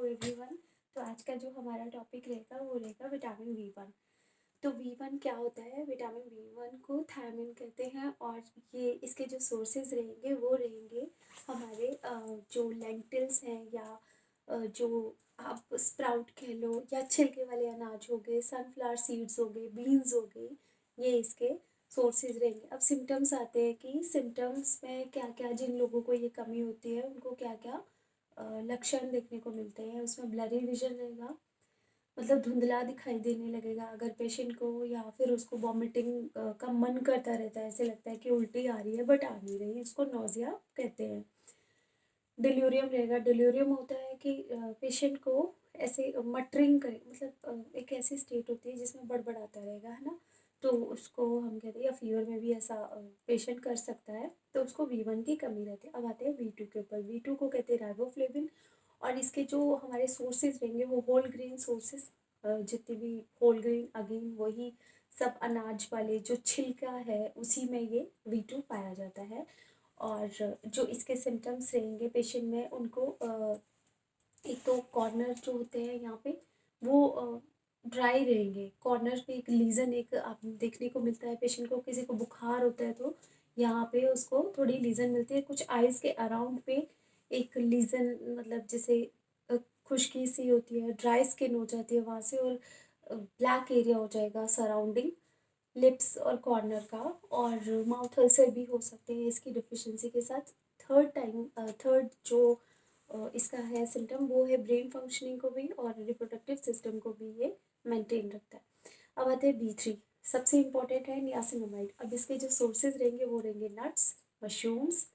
Everyone. तो आज का जो हमारा टॉपिक रहेगा वो रहेगा विटामिन बी 1। तो बी 1 क्या होता है? विटामिन बी 1 को थायमिन कहते हैं और ये इसके जो सोर्सेज रहेंगे वो रहेंगे हमारे जो लेंटिल्स हैं या जो आप स्प्राउट कह लो या छिलके वाले अनाज हो गए, सनफ्लावर सीड्स हो गए, बीन्स हो गई, ये इसके सोर्सेज रहेंगे। अब सिम्टम्स आते हैं कि सिम्टम्स में क्या क्या, जिन लोगों को ये कमी होती है उनको क्या क्या लक्षण देखने को मिलते हैं। उसमें ब्लरी विजन रहेगा, मतलब धुंधला दिखाई देने लगेगा अगर पेशेंट को, या फिर उसको वॉमिटिंग का मन करता रहता है, ऐसे लगता है कि उल्टी आ रही है बट आ नहीं रही, इसको नोजिया कहते हैं। डिल्यूरियम रहेगा। डिल्यूरियम होता है कि पेशेंट को ऐसे मटरिंग करे, मतलब एक ऐसी स्टेट होती है जिसमें बड़बड़ाता रहेगा, है ना, तो उसको हम कहते हैं, या फीवर में भी ऐसा पेशेंट कर सकता है, तो उसको बी 1 की कमी रहती है। अब आते हैं बी 2 के ऊपर। बी 2 को कहते हैं राइबोफ्लेविन, और इसके जो हमारे सोर्सेज रहेंगे वो होल ग्रेन सोर्सेज, जितने भी होल ग्रेन, अगेन वही सब अनाज वाले, जो छिलका है उसी में ये बी 2 पाया जाता है। और जो इसके सिम्टम्स रहेंगे पेशेंट में, उनको एक तो कॉर्नर जो होते हैं यहाँ पे वो ड्राई रहेंगे। कॉर्नर पे एक लीजन एक आप देखने को मिलता है पेशेंट को। किसी को बुखार होता है तो यहाँ पे उसको थोड़ी लीजन मिलती है। कुछ आइज़ के अराउंड पे एक लीजन, मतलब जैसे खुश्की सी होती है, ड्राई स्किन हो जाती है वहाँ से, और ब्लैक एरिया हो जाएगा सराउंडिंग लिप्स और कॉर्नर का, और माउथ अल्सर भी हो सकते हैं इसकी डिफिशिएंसी के साथ। थर्ड जो इसका है सिम्टम वो है ब्रेन फंक्शनिंग को भी और रिप्रोडक्टिव सिस्टम को भी ये मेंटेन रखता है। अब आते हैं बी 3। सबसे इम्पॉर्टेंट है नियासिनामाइड। अब इसके जो सोर्सेज रहेंगे वो रहेंगे नट्स, मशरूम्स,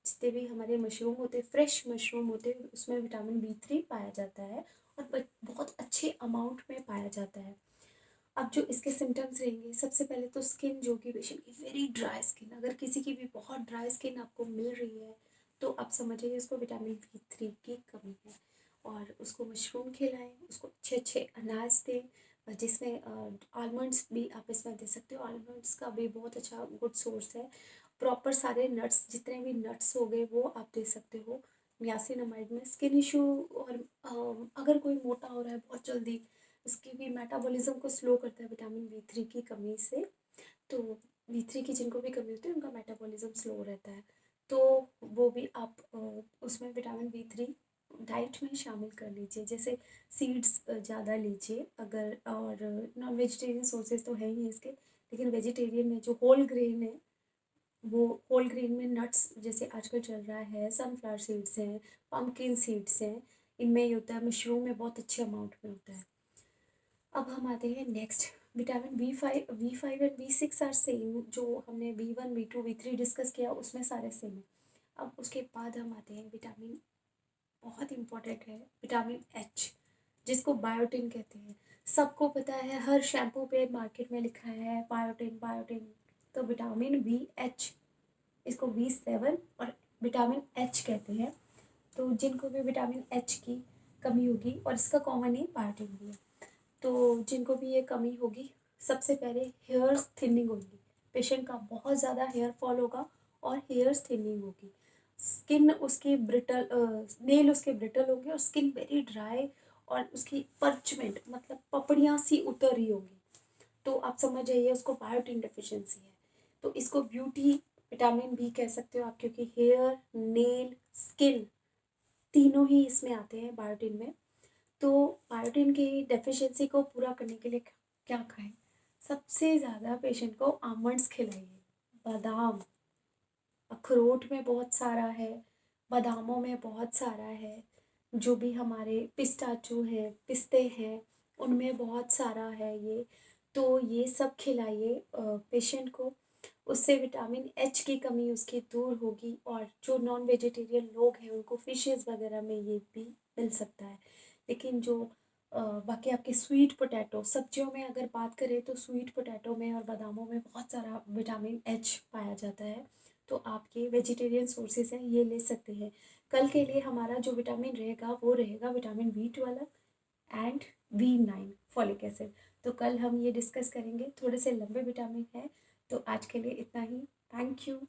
जितने भी हमारे मशरूम होते हैं, फ्रेश मशरूम होते हैं, उसमें विटामिन बी 3 पाया जाता है और बहुत अच्छे अमाउंट में पाया जाता है। अब जो इसके सिम्टम्स रहेंगे, सबसे पहले तो स्किन जो कि पेशेंट की वेरी ड्राई स्किन, अगर किसी की भी बहुत ड्राई स्किन आपको मिल रही है तो आप समझिए उसको विटामिन बी 3 की कमी है। और उसको मशरूम खिलाएं, उसको अच्छे अच्छे अनाज दें, जिसमें आलमंड्स भी आप इसमें दे सकते हो। आलमंड्स का भी बहुत अच्छा गुड सोर्स है। प्रॉपर सारे नट्स, जितने भी नट्स हो गए वो आप दे सकते हो नियासिनामाइड में। स्किन इशू, और अगर कोई मोटा हो रहा है बहुत जल्दी, इसकी भी मेटाबॉलिज्म को स्लो करता है विटामिन बी 3 की कमी से। तो बी 3 की जिनको भी कमी होती है उनका मेटाबॉलिज्म स्लो रहता है, तो वो भी आप उसमें विटामिन बी 3 डाइट में शामिल कर लीजिए। जैसे सीड्स ज़्यादा लीजिए अगर, और नॉन वेजिटेरियन सोर्सेज तो है ही इसके, लेकिन वेजिटेरियन में जो होल ग्रेन है, वो होल ग्रेन में नट्स जैसे आजकल चल रहा है, सनफ्लावर सीड्स हैं, पम्पकिन सीड्स हैं, इनमें ही होता है। मशरूम में बहुत अच्छे अमाउंट में होता है। अब हम आते हैं next. Vitamin B 5 and B 6 are same. जो हमने बी 1 बी 2 बी 3 डिस्कस किया उसमें सारे सेम है। अब उसके बाद हम आते हैं विटामिन, बहुत इंपॉर्टेंट है, विटामिन एच, जिसको बायोटिन कहते हैं। सबको पता है, हर शैम्पू पे मार्केट में लिखा है बायोटिन बायोटिन। तो विटामिन बी 8, इसको बी 7 और विटामिन एच कहते हैं। तो जिनको भी विटामिन एच की कमी होगी, और इसका कॉमन ही बायोटिन भी है, तो जिनको भी ये कमी होगी, सबसे पहले हेयर थिनिंग होगी। पेशेंट का बहुत ज़्यादा हेयर फॉल होगा और हेयर्स थिनिंग होगी। स्किन उसकी ब्रिटल, नेल उसके ब्रिटल होंगे और स्किन वेरी ड्राई, और उसकी परचमेंट मतलब पपड़ियाँ सी उतर रही होगी। तो आप समझ जाइए उसको बायोटिन डेफिशिएंसी है। तो इसको ब्यूटी विटामिन बी कह सकते हो आप, क्योंकि हेयर, नेल, स्किन तीनों ही इसमें आते हैं बायोटिन में। तो बायोटिन की डेफिशिएंसी को पूरा करने के लिए क्या खाएं? सबसे ज़्यादा पेशेंट को आमंड्स खिलाइए, बादाम, अखरोट में बहुत सारा है, बादामों में बहुत सारा है, जो भी हमारे पिस्ताचू हैं, पिस्ते हैं, उनमें बहुत सारा है ये। तो ये सब खिलाइए पेशेंट को। उससे विटामिन एच की कमी उसकी दूर होगी। और जो नॉन वेजिटेरियन लोग हैं उनको फिशेस वगैरह में ये भी मिल सकता है। लेकिन जो बाकी आपके स्वीट पोटैटो, सब्जियों में अगर बात करें तो स्वीट पोटैटो में और बादामों में बहुत सारा विटामिन एच पाया जाता है। तो आपके वेजिटेरियन सोर्सेज हैं, ये ले सकते हैं। कल के लिए हमारा जो विटामिन रहेगा वो रहेगा vitamin B 12 and B 9 folic acid. तो कल हम ये डिस्कस करेंगे, थोड़े से लंबे विटामिन हैं। तो आज के लिए इतना ही। Thank you.